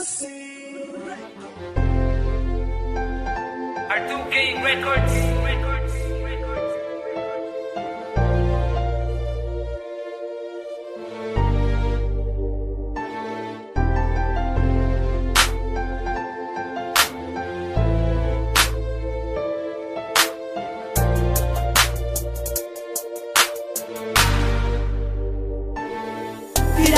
R2K Records.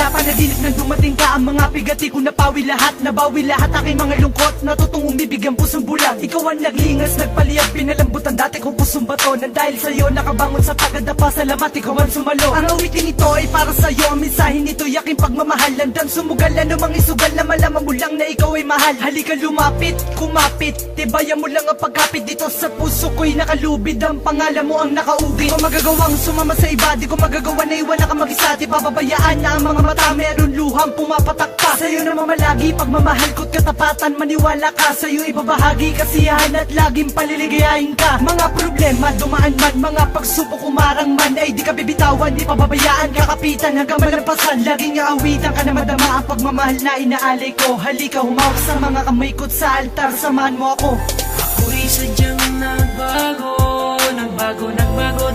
Panaginip nang dumating ka, ang mga pigati ko napawi lahat, nabawi lahat aking mga lungkot, natutong umibig ang pusong bulang. Ikaw ang naglingas, nagpaliyag, pinalambutan dati kong pusong bato, nang dahil sa'yo nakabangon sa tagadapa, salamat ikaw ang sumalo. Ang awitin ito ay para sa'yo, ang mensahe nito yaking pagmamahal, landang sumugal, anumang isugal na malaman mo lang na ikaw ay mahal. Halika lumapit, kumapit, tibayan mo lang ang pagkapit dito sa puso ko'y nakalubid, ang pangalan mo ang nakaugi. Di ko magagawang sumama sa iba, di ko magagawa na iwan ka mag-isa, di pababayaan na ang mga mata meron luhang pumapatak pa. Sa'yo na mamalagi, pagmamahal ko't katapatan, maniwala ka, sa'yo ibabahagi kasiyahan at laging paliligayahin ka. Mga problema dumaan man, mga pagsubok umarang man, ay di ka bibitawan, di pababayaan, kakapitan hanggang malampasan. Laging aawitan ka na madama ang pagmamahal na inaalay ko. Halika humawak sa mga kamay ko't sa altar, samahan mo ako. Ako'y sadyang nagbago, nagbago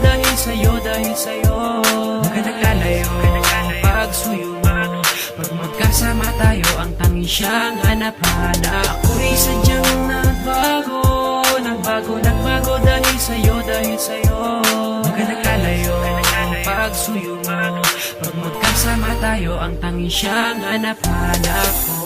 dahil sa'yo, Huwag ka naglalayo, pagsuyo mo. Pag magkasama tayo, ang tanging siyang hanap-hanap. Ako'y sadyang nagbago dahil sa'yo, Huwag ka naglalayo, pagsuyo mo. Pag magkasama tayo, ang tanging siyang hanap-hanap ko.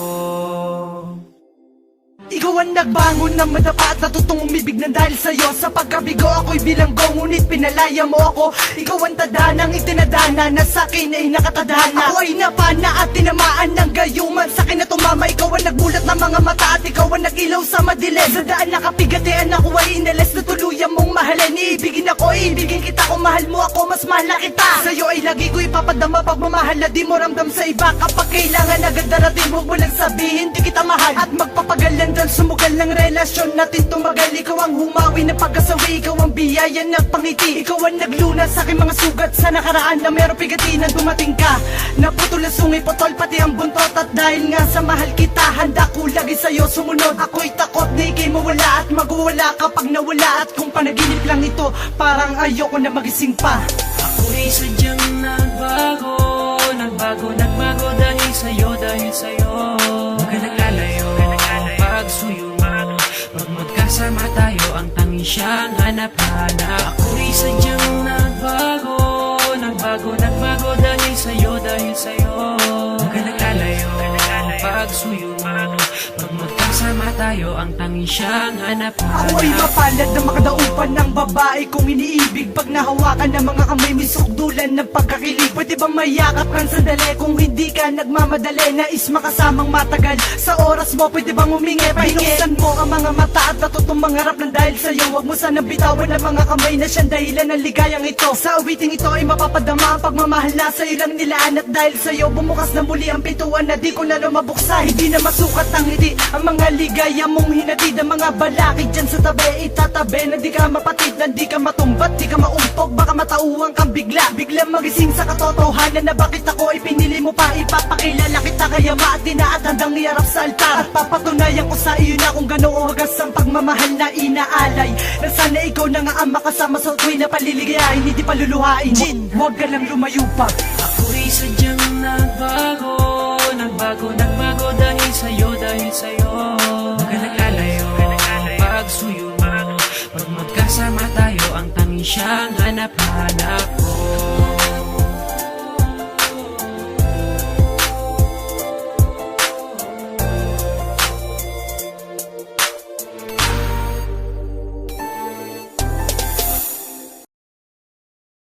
Ikaw ang nagbangon ng madapa at natutong umibig ng dahil sa'yo. Sa pagkabigo ako'y bilanggo, ngunit pinalaya mo ako. Ikaw ang tadanang itinadana na sa'kin ay nakatadhana. Ako ay napana at tinamaan ng gayuman, sa'kin na tumama. Ikaw ang nagbulat ng mga mata at ikaw ang nagilaw sa madilim. Sa daan nakapigatian ako ay inalis na tuluyan mong mahalin. Iibigin ako, iibigin kita, kung mahal mo ako, mas mahal na kita. Sa'yo ay lagi ko ipapadama pagmamahal na di mo ramdam sa iba. Kapag kailangan agad darating, huwag mo lang sabihin di kita mahal. At magpapagalan sumugal ng relasyon natin tumagal. Ikaw ang humawi na pag-asawi, ikaw ang biyaya na pangiti. Ikaw ang naglunas sa aking mga sugat sa nakaraan na meron pigati na dumating ka. Naputol ang sungay, potol pati ang buntot. At dahil nga sa mahal kita, handa ko lagi sa'yo sumunod. Ako'y takot na ikay mawala at magwawala kapag nawala. At kung panaginip lang ito, parang ayoko na magising pa. Ako'y sadyang nagbago dahil sa'yo, Huwag ka naglalayo, pagsuyo mo. Pag magkasama tayo, ang tanging siyang hanap-hanap. Ako'y sadyang nagbago dahil sa'yo, Huwag ka naglalayo, pagsuyo mo. Pag magkasama tayo, ang tanging siyang hanap-hanap. Ako ay mapalad na makadaupan ng babae kong iniibig. Pag nahawakan ng mga kamay, may sukdulan ng pagkakilig. Pwede bang mayakap kang sandali kung hindi ka nagmamadali? Nais makasamang matagal sa oras mo, pwede bang humingi? Pahinuksan mo ang mga mata at natutong mangarap ng dahil sa'yo. Huwag mo sanang bitawan ang mga kamay na siyang dahilan ng ligayang ito. Sa awiting ito ay mapapadama ang pagmamahal na sa'yo lang nilaan. At dahil sa'yo bumukas na muli ang pintuan na di ko na mabuksan. Hindi na masukat ang ngiti, ang mga ligaya mong hinatid. Ang mga balakid dyan sa tabi, itatabi na di ka mapatid, na di ka matumbat, di ka maumpog. Baka matauhan kang bigla magising sa katotohanan na bakit ako ipinili mo pa. Ipapakilala kita kaya maatina at handang iarap sa altar. At papatunayan ko sa iyo na kung gano'ng wagas ang pagmamahal na inaalay. Na sana ikaw na nga ang makasama sa tuwi na paliligayahin, hindi paluluhain. Huwag ka lang lumayo pa. Ako'y sadyang nagbago dahil sa'yo, Huwag ka naglalayo, pagsuyo mo. Pag magkasama tayo, ang tanging siyang hanap-hanap ko.